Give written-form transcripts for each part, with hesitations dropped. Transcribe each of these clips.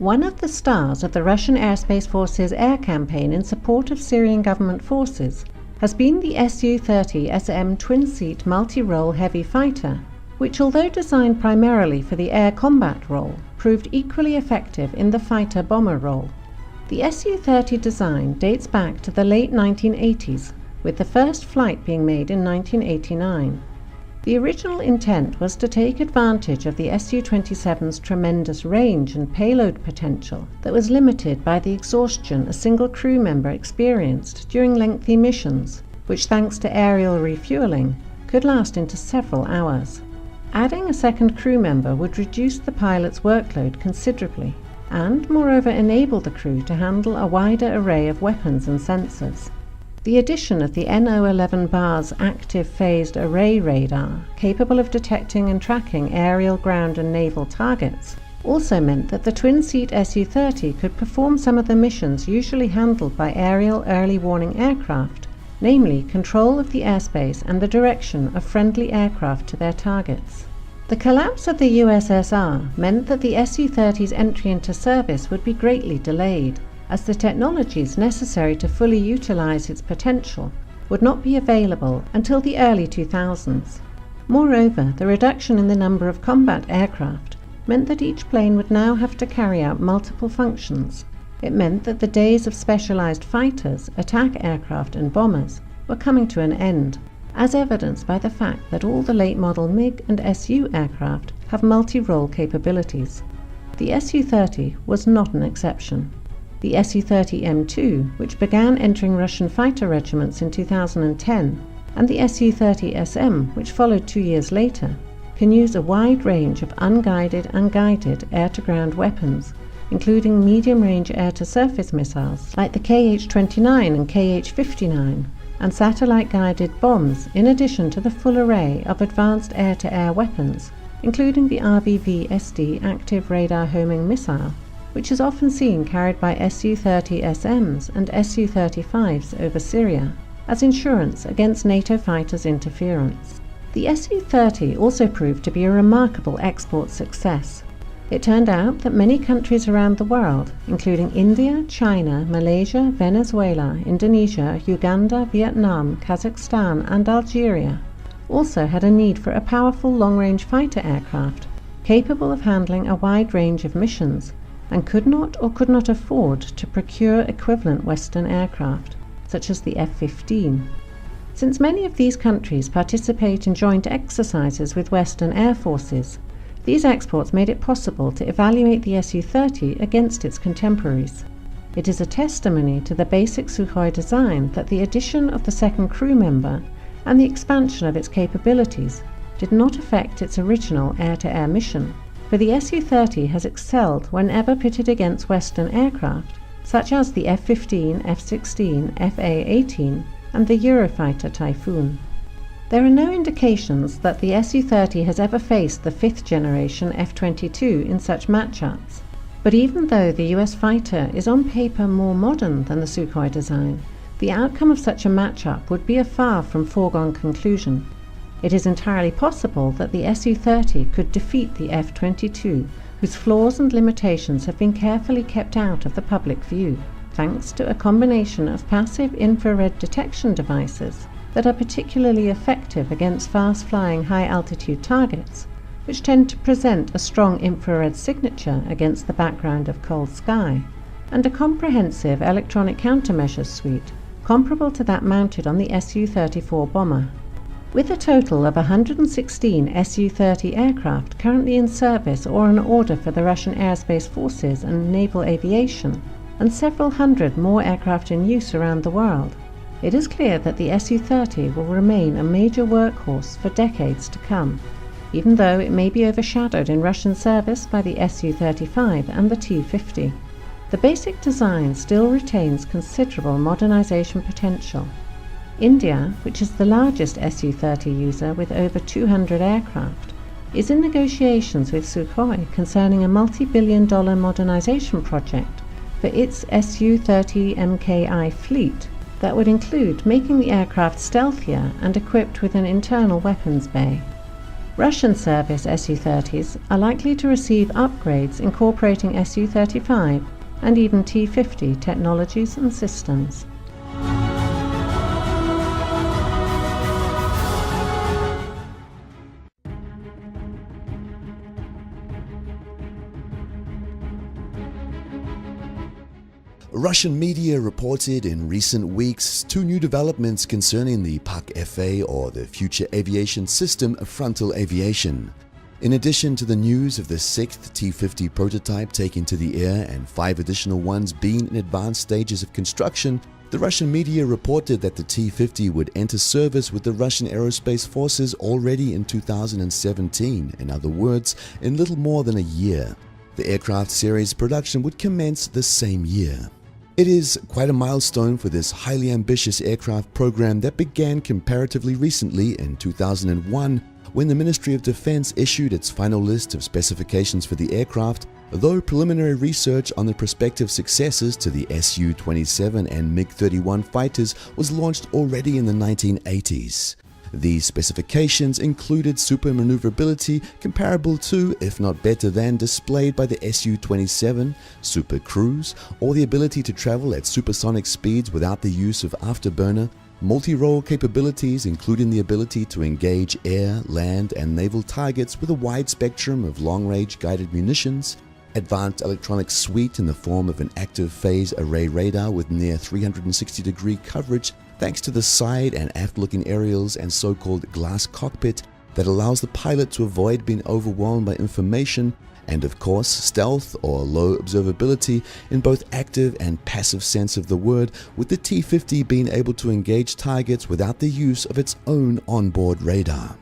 One of the stars of the Russian Airspace Forces air campaign in support of Syrian government forces has been the Su-30SM twin-seat multi-role heavy fighter, which, although designed primarily for the air combat role, proved equally effective in the fighter-bomber role. The Su-30 design dates back to the late 1980s, with the first flight being made in 1989. The original intent was to take advantage of the Su-27's tremendous range and payload potential that was limited by the exhaustion a single crew member experienced during lengthy missions, which, thanks to aerial refueling, could last into several hours. Adding a second crew member would reduce the pilot's workload considerably and, moreover, enable the crew to handle a wider array of weapons and sensors. The addition of the NO-11 bar's active phased array radar, capable of detecting and tracking aerial, ground and naval targets, also meant that the twin-seat Su-30 could perform some of the missions usually handled by aerial early warning aircraft, namely control of the airspace and the direction of friendly aircraft to their targets. The collapse of the USSR meant that the Su-30's entry into service would be greatly delayed, as the technologies necessary to fully utilize its potential would not be available until the early 2000s. Moreover, the reduction in the number of combat aircraft meant that each plane would now have to carry out multiple functions. It meant that the days of specialized fighters, attack aircraft and bombers were coming to an end, as evidenced by the fact that all the late-model MiG and Su aircraft have multi-role capabilities. The Su-30 was not an exception. The Su-30M2, which began entering Russian fighter regiments in 2010, and the Su-30SM, which followed 2 years later, can use a wide range of unguided and guided air-to-ground weapons, including medium-range air-to-surface missiles like the Kh-29 and Kh-59, and satellite-guided bombs, in addition to the full array of advanced air-to-air weapons, including the RVV-SD active radar homing missile, which is often seen carried by Su-30SMs and Su-35s over Syria, as insurance against NATO fighters' interference. The Su-30 also proved to be a remarkable export success. It turned out that many countries around the world, including India, China, Malaysia, Venezuela, Indonesia, Uganda, Vietnam, Kazakhstan and Algeria, also had a need for a powerful long-range fighter aircraft capable of handling a wide range of missions, and could not afford to procure equivalent Western aircraft, such as the F-15. Since many of these countries participate in joint exercises with Western air forces, these exports made it possible to evaluate the Su-30 against its contemporaries. It is a testimony to the basic Sukhoi design that the addition of the second crew member and the expansion of its capabilities did not affect its original air-to-air mission, for the Su-30 has excelled whenever pitted against Western aircraft, such as the F-15, F-16, FA-18 and the Eurofighter Typhoon. There are no indications that the Su-30 has ever faced the fifth-generation F-22 in such matchups, but even though the US fighter is on paper more modern than the Sukhoi design, the outcome of such a matchup would be a far from foregone conclusion. It is entirely possible that the Su-30 could defeat the F-22, whose flaws and limitations have been carefully kept out of the public view, thanks to a combination of passive infrared detection devices that are particularly effective against fast-flying high-altitude targets, which tend to present a strong infrared signature against the background of cold sky, and a comprehensive electronic countermeasures suite comparable to that mounted on the Su-34 bomber. With a total of 116 Su-30 aircraft currently in service or on order for the Russian Airspace Forces and Naval Aviation, and several hundred more aircraft in use around the world, it is clear that the Su-30 will remain a major workhorse for decades to come, even though it may be overshadowed in Russian service by the Su-35 and the T-50. The basic design still retains considerable modernization potential. India, which is the largest Su-30 user with over 200 aircraft, is in negotiations with Sukhoi concerning a multi-billion-dollar modernization project for its Su-30 MKI fleet that would include making the aircraft stealthier and equipped with an internal weapons bay. Russian service Su-30s are likely to receive upgrades incorporating Su-35 and even T-50 technologies and systems. Russian media reported in recent weeks two new developments concerning the PAK-FA, or the Future Aviation System of Frontal Aviation. In addition to the news of the 6th T-50 prototype taken to the air and 5 additional ones being in advanced stages of construction, the Russian media reported that the T-50 would enter service with the Russian Aerospace Forces already in 2017, in other words, in little more than a year. The aircraft series production would commence the same year. It is quite a milestone for this highly ambitious aircraft program that began comparatively recently in 2001 when the Ministry of Defense issued its final list of specifications for the aircraft, though preliminary research on the prospective successors to the Su-27 and MiG-31 fighters was launched already in the 1980s. These specifications included super maneuverability comparable to, if not better than, displayed by the Su-27, super cruise, or the ability to travel at supersonic speeds without the use of afterburner, multi-role capabilities including the ability to engage air, land, and naval targets with a wide spectrum of long-range guided munitions, advanced electronic suite in the form of an active phase array radar with near 360-degree coverage thanks to the side and aft-looking aerials and so-called glass cockpit that allows the pilot to avoid being overwhelmed by information, and of course stealth or low observability in both active and passive sense of the word, with the T-50 being able to engage targets without the use of its own onboard radar.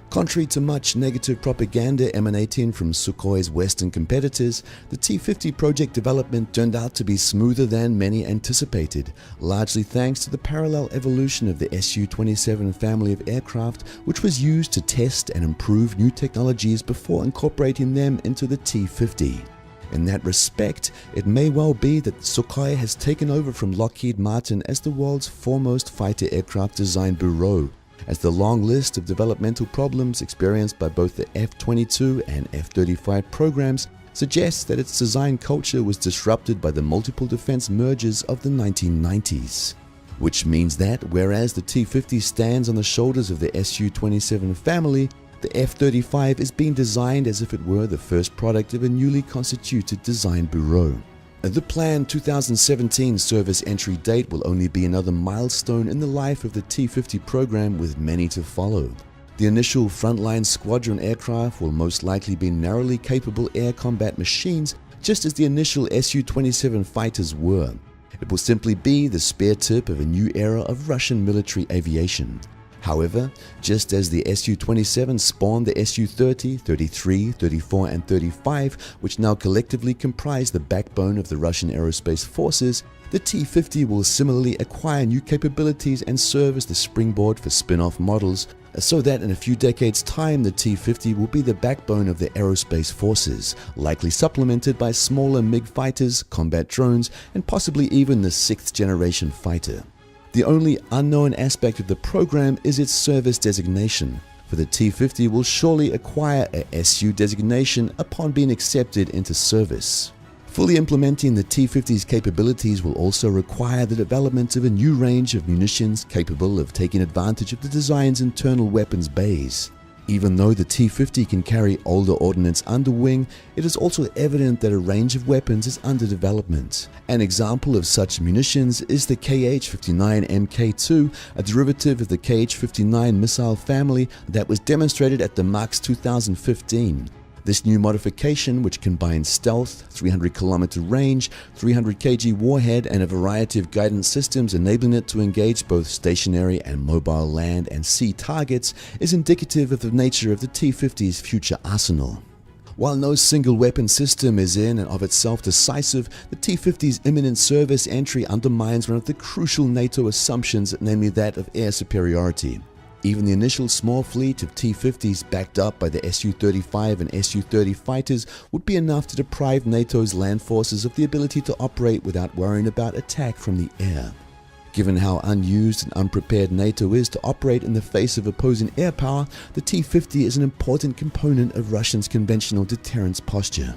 Contrary to much negative propaganda emanating from Sukhoi's Western competitors, the T-50 project development turned out to be smoother than many anticipated, largely thanks to the parallel evolution of the Su-27 family of aircraft, which was used to test and improve new technologies before incorporating them into the T-50. In that respect, it may well be that Sukhoi has taken over from Lockheed Martin as the world's foremost fighter aircraft design bureau, as the long list of developmental problems experienced by both the F-22 and F-35 programs suggests that its design culture was disrupted by the multiple defense mergers of the 1990s. Which means that, whereas the T-50 stands on the shoulders of the Su-27 family, the F-35 is being designed as if it were the first product of a newly constituted design bureau. The planned 2017 service entry date will only be another milestone in the life of the T-50 program, with many to follow. The initial frontline squadron aircraft will most likely be narrowly capable air combat machines, just as the initial Su-27 fighters were. It will simply be the spear tip of a new era of Russian military aviation. However, just as the Su-27 spawned the Su-30, 33, 34 and 35, which now collectively comprise the backbone of the Russian Aerospace Forces, the T-50 will similarly acquire new capabilities and serve as the springboard for spin-off models, so that in a few decades' time the T-50 will be the backbone of the Aerospace Forces, likely supplemented by smaller MiG fighters, combat drones, and possibly even the 6th generation fighter. The only unknown aspect of the program is its service designation, for the T-50 will surely acquire a SU designation upon being accepted into service. Fully implementing the T-50's capabilities will also require the development of a new range of munitions capable of taking advantage of the design's internal weapons bays. Even though the T-50 can carry older ordnance under wing, it is also evident that a range of weapons is under development. An example of such munitions is the Kh-59 Mk2, a derivative of the Kh-59 missile family that was demonstrated at the MAX 2015. This new modification, which combines stealth, 300 km range, 300 kg warhead, and a variety of guidance systems enabling it to engage both stationary and mobile land and sea targets, is indicative of the nature of the T-50's future arsenal. While no single weapon system is in and of itself decisive, the T-50's imminent service entry undermines one of the crucial NATO assumptions, namely that of air superiority. Even the initial small fleet of T-50s backed up by the Su-35 and Su-30 fighters would be enough to deprive NATO's land forces of the ability to operate without worrying about attack from the air. Given how unused and unprepared NATO is to operate in the face of opposing air power, the T-50 is an important component of Russia's conventional deterrence posture.